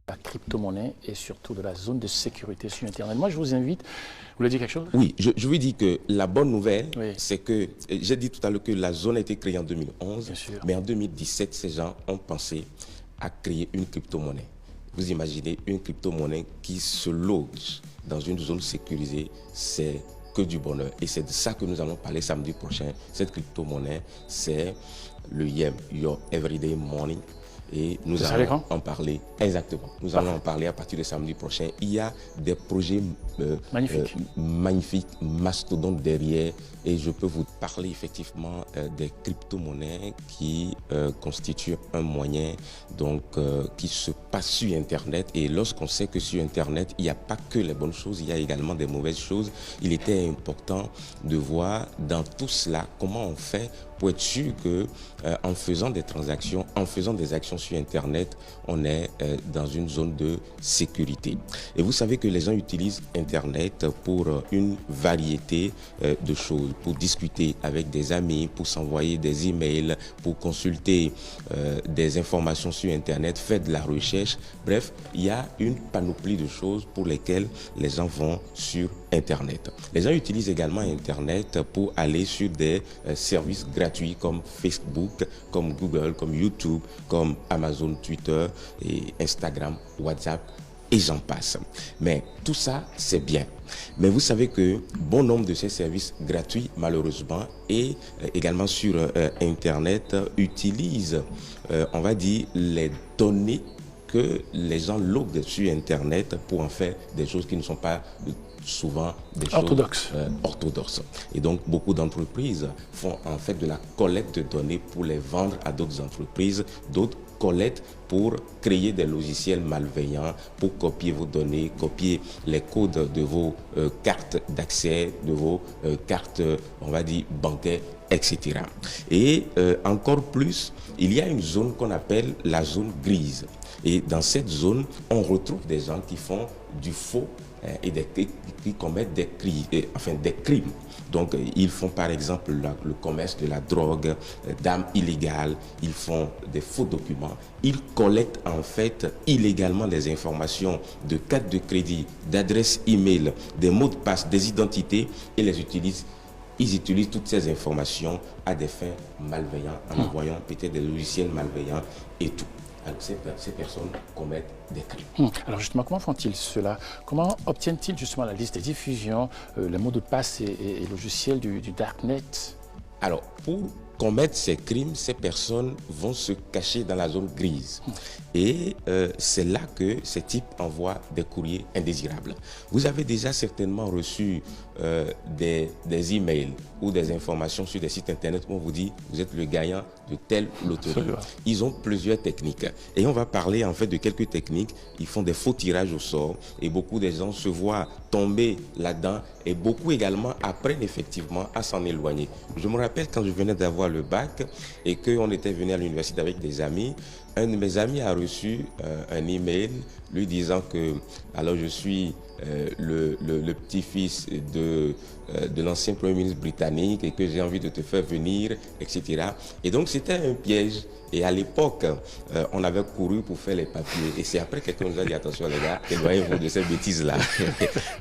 la crypto-monnaie et surtout de la zone de sécurité sur Internet. Moi, je vous invite, vous voulez dire quelque chose? Oui, je veux dire que la bonne nouvelle, Oui. c'est que, j'ai dit tout à l'heure que la zone a été créée en 2011, Bien sûr. mais en 2017, ces gens ont pensé à créer une crypto-monnaie. Vous imaginez une crypto-monnaie qui se loge dans une zone sécurisée, c'est que du bonheur. Et c'est de ça que nous allons parler samedi prochain. Cette crypto-monnaie, c'est le YEM, Your Everyday Money. Et nous allons en parler, exactement, nous allons en parler à partir de samedi prochain. Il y a des projets magnifiques, mastodontes derrière, et je peux vous parler effectivement des crypto-monnaies qui constituent un moyen qui se passe sur Internet. Et lorsqu'on sait que sur Internet, il n'y a pas que les bonnes choses, il y a également des mauvaises choses, il était important de voir dans tout cela comment on fait pour être sûr que en faisant des transactions, en faisant des actions sur Internet, on est dans une zone de sécurité. Et vous savez que les gens utilisent Internet pour une variété de choses, pour discuter avec des amis, pour s'envoyer des emails, pour consulter des informations sur Internet, faire de la recherche. Bref, il y a une panoplie de choses pour lesquelles les gens vont sur Internet. Les gens utilisent également Internet pour aller sur des services gratuits comme Facebook, comme Google, comme YouTube, comme Amazon, Twitter et Instagram, WhatsApp et j'en passe. Mais tout ça, c'est bien. Mais vous savez que bon nombre de ces services gratuits, malheureusement, et également sur Internet, utilisent, on va dire, les données que les gens loguent sur Internet pour en faire des choses qui ne sont pas souvent des orthodoxes. Choses orthodoxes. Et donc, beaucoup d'entreprises font en fait de la collecte de données pour les vendre à d'autres entreprises, d'autres collectent pour créer des logiciels malveillants, pour copier vos données, copier les codes de vos cartes d'accès, de vos cartes, on va dire, bancaires, etc. Et encore plus, il y a une zone qu'on appelle la zone grise. Et dans cette zone, on retrouve des gens qui font du faux et qui commettent des crimes. Donc, ils font par exemple le commerce de la drogue, d'armes illégales, ils font des faux documents, ils collectent en fait illégalement des informations de cartes de crédit, d'adresses e-mail, des mots de passe, des identités et les utilisent. Ils utilisent toutes ces informations à des fins malveillantes, en envoyant peut-être des logiciels malveillants et tout. Alors, ces personnes commettent des crimes. Alors justement, comment font-ils cela? Comment obtiennent-ils justement la liste des diffusions, les mots de passe et logiciels du Darknet? Alors, pour commettre ces crimes, ces personnes vont se cacher dans la zone grise. Et c'est là que ces types envoient des courriers indésirables. Vous avez déjà certainement reçu des emails ou des informations sur des sites internet où on vous dit vous êtes le gagnant de telle loterie. Ils ont plusieurs techniques. Et on va parler en fait de quelques techniques. Ils font des faux tirages au sort et beaucoup de gens se voient tomber là-dedans et beaucoup également apprennent effectivement à s'en éloigner. Je me rappelle quand je venais d'avoir le bac et qu'on était venu à l'université avec des amis, un de mes amis a reçu un email lui disant que alors je suis le petit-fils de l'ancien Premier ministre britannique et que j'ai envie de te faire venir, etc. Et donc c'était un piège. Et à l'époque, on avait couru pour faire les papiers. Et c'est après que quelqu'un nous a dit attention les gars, éloignez-vous de ces bêtises-là.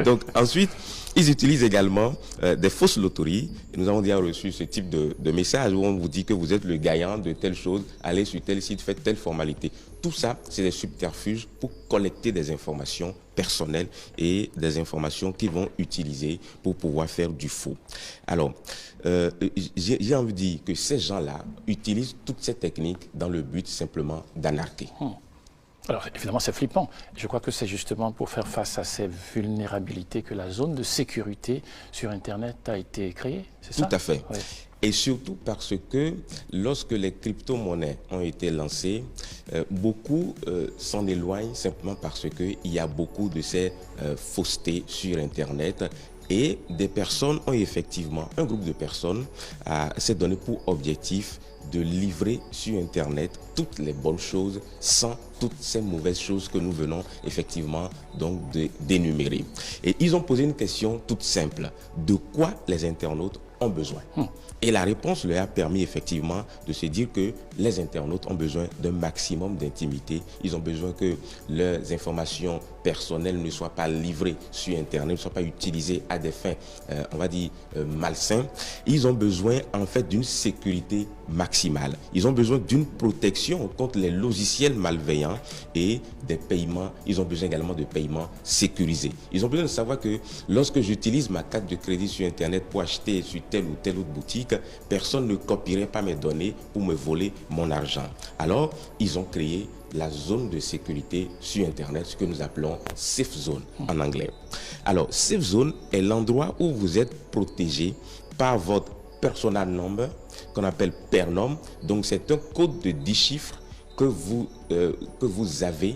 Donc ensuite, ils utilisent également des fausses loteries. Et nous avons déjà reçu ce type de message où on vous dit que vous êtes le gagnant de telle chose, allez sur tel site, faites telle formalité. Tout ça, c'est des subterfuges pour collecter des informations personnelles et des informations qu'ils vont utiliser pour pouvoir faire du faux. Alors, j'ai envie de dire que ces gens-là utilisent toutes ces techniques dans le but simplement d'anarquer. Alors évidemment c'est flippant. Je crois que c'est justement pour faire face à ces vulnérabilités que la zone de sécurité sur Internet a été créée, c'est ça? Tout à fait. Oui. Et surtout parce que lorsque les crypto-monnaies ont été lancées, beaucoup s'en éloignent simplement parce qu'il y a beaucoup de ces faussetés sur Internet. Et des personnes ont effectivement, un groupe de personnes s'est donné pour objectif de livrer sur Internet toutes les bonnes choses sans toutes ces mauvaises choses que nous venons effectivement donc d'énumérer. Et ils ont posé une question toute simple. De quoi les internautes ont besoin. Et la réponse leur a permis effectivement de se dire que les internautes ont besoin d'un maximum d'intimité. Ils ont besoin que leurs informations personnelles ne soient pas livrées sur Internet, ne soient pas utilisées à des fins, on va dire, malsaines. Ils ont besoin en fait d'une sécurité maximale. Ils ont besoin d'une protection contre les logiciels malveillants et des paiements. Ils ont besoin également de paiements sécurisés. Ils ont besoin de savoir que lorsque j'utilise ma carte de crédit sur Internet pour acheter sur telle ou telle autre boutique, personne ne copierait pas mes données pour me voler mon argent. Alors, ils ont créé la zone de sécurité sur Internet, ce que nous appelons Safe Zone en anglais. Alors, Safe Zone est l'endroit où vous êtes protégé par votre personal number, qu'on appelle PERNUM. Donc, c'est un code de 10 chiffres que vous avez,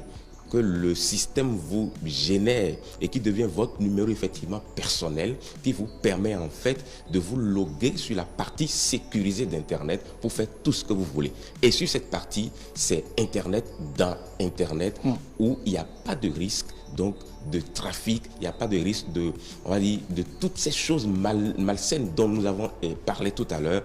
que le système vous génère et qui devient votre numéro effectivement personnel, qui vous permet en fait de vous loguer sur la partie sécurisée d'Internet pour faire tout ce que vous voulez. Et sur cette partie, c'est Internet dans Internet où il n'y a pas de risque donc de trafic, il n'y a pas de risque de, on va dire, de toutes ces choses malsaines dont nous avons parlé tout à l'heure.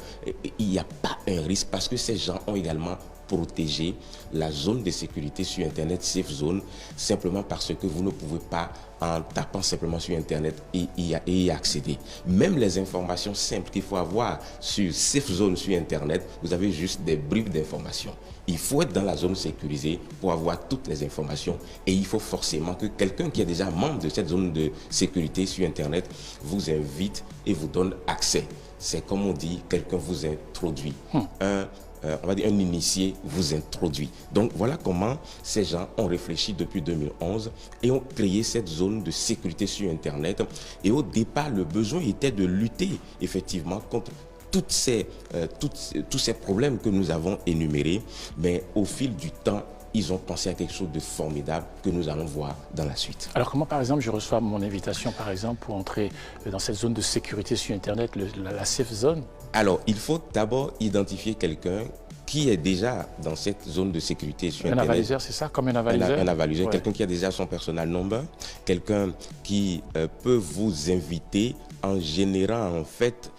Il n'y a pas un risque parce que ces gens ont également protéger la zone de sécurité sur Internet, Safe Zone, simplement parce que vous ne pouvez pas, en tapant simplement sur Internet, y accéder. Même les informations simples qu'il faut avoir sur Safe Zone sur Internet, vous avez juste des bribes d'informations. Il faut être dans la zone sécurisée pour avoir toutes les informations et il faut forcément que quelqu'un qui est déjà membre de cette zone de sécurité sur Internet vous invite et vous donne accès. C'est comme on dit, quelqu'un vous introduit. On va dire un initié vous introduit. Donc voilà comment ces gens ont réfléchi depuis 2011 et ont créé cette zone de sécurité sur Internet. Et au départ, le besoin était de lutter effectivement contre tous ces problèmes que nous avons énumérés. Mais au fil du temps, ils ont pensé à quelque chose de formidable que nous allons voir dans la suite. Alors comment par exemple je reçois mon invitation par exemple pour entrer dans cette zone de sécurité sur Internet, la Safe Zone? Alors il faut d'abord identifier quelqu'un qui est déjà dans cette zone de sécurité sur Internet. Un avaliseur, c'est ça? Comme un avaliseur? Un avaliseur, ouais. Quelqu'un qui a déjà son personal number, quelqu'un qui peut vous inviter en générant en fait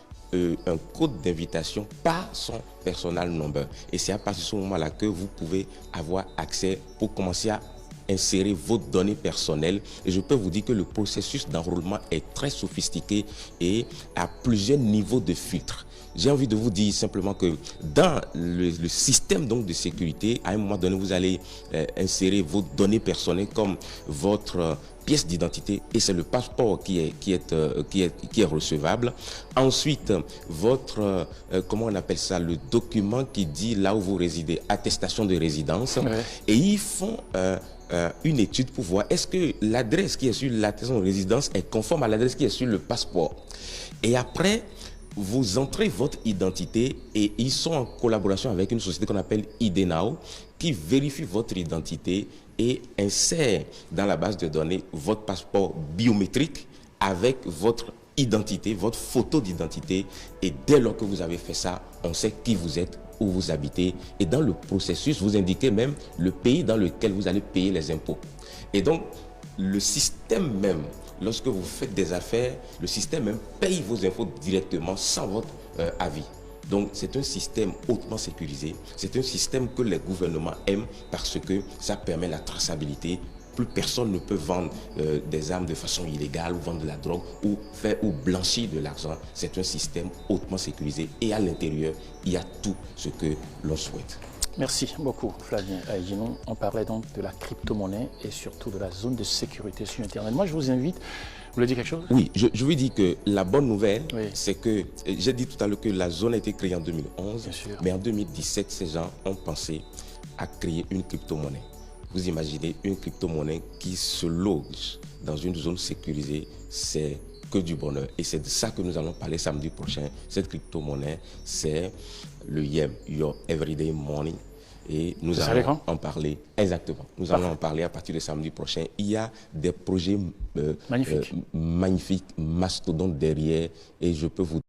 un code d'invitation par son personal number. Et c'est à partir de ce moment-là que vous pouvez avoir accès pour commencer à insérer vos données personnelles. Et je peux vous dire que le processus d'enrôlement est très sophistiqué et à plusieurs niveaux de filtre. J'ai envie de vous dire simplement que dans le système donc de sécurité, à un moment donné, vous allez insérer vos données personnelles comme votre pièce d'identité et c'est le passeport qui est recevable. Ensuite, votre, comment on appelle ça, le document qui dit là où vous résidez, attestation de résidence. Ouais. Et ils font une étude pour voir est-ce que l'adresse qui est sur l'attestation de résidence est conforme à l'adresse qui est sur le passeport. Et après, vous entrez votre identité et ils sont en collaboration avec une société qu'on appelle IDNOW qui vérifie votre identité et insère dans la base de données votre passeport biométrique avec votre identité, votre photo d'identité. Et dès lors que vous avez fait ça, on sait qui vous êtes, où vous habitez. Et dans le processus, vous indiquez même le pays dans lequel vous allez payer les impôts. Et donc, le système même, lorsque vous faites des affaires, le système même paye vos impôts directement sans votre avis. Donc c'est un système hautement sécurisé, c'est un système que les gouvernements aiment parce que ça permet la traçabilité. Plus personne ne peut vendre des armes de façon illégale ou vendre de la drogue ou blanchir de l'argent. C'est un système hautement sécurisé et à l'intérieur, il y a tout ce que l'on souhaite. Merci beaucoup, Flavien Aïdjinou. On parlait donc de la crypto-monnaie et surtout de la zone de sécurité sur Internet. Moi, je vous invite. Vous voulez dire quelque chose? Oui, je vous dis que la bonne nouvelle, oui, c'est que j'ai dit tout à l'heure que la zone a été créée en 2011, mais en 2017, ces gens ont pensé à créer une crypto-monnaie. Vous imaginez une crypto-monnaie qui se loge dans une zone sécurisée, c'est que du bonheur. Et c'est de ça que nous allons parler samedi prochain. Cette crypto-monnaie, c'est le YEM, Your Everyday Money. Et nous allons en parler, exactement, nous allons en parler à partir de samedi prochain. Il y a des projets magnifiques, mastodontes derrière et je peux vous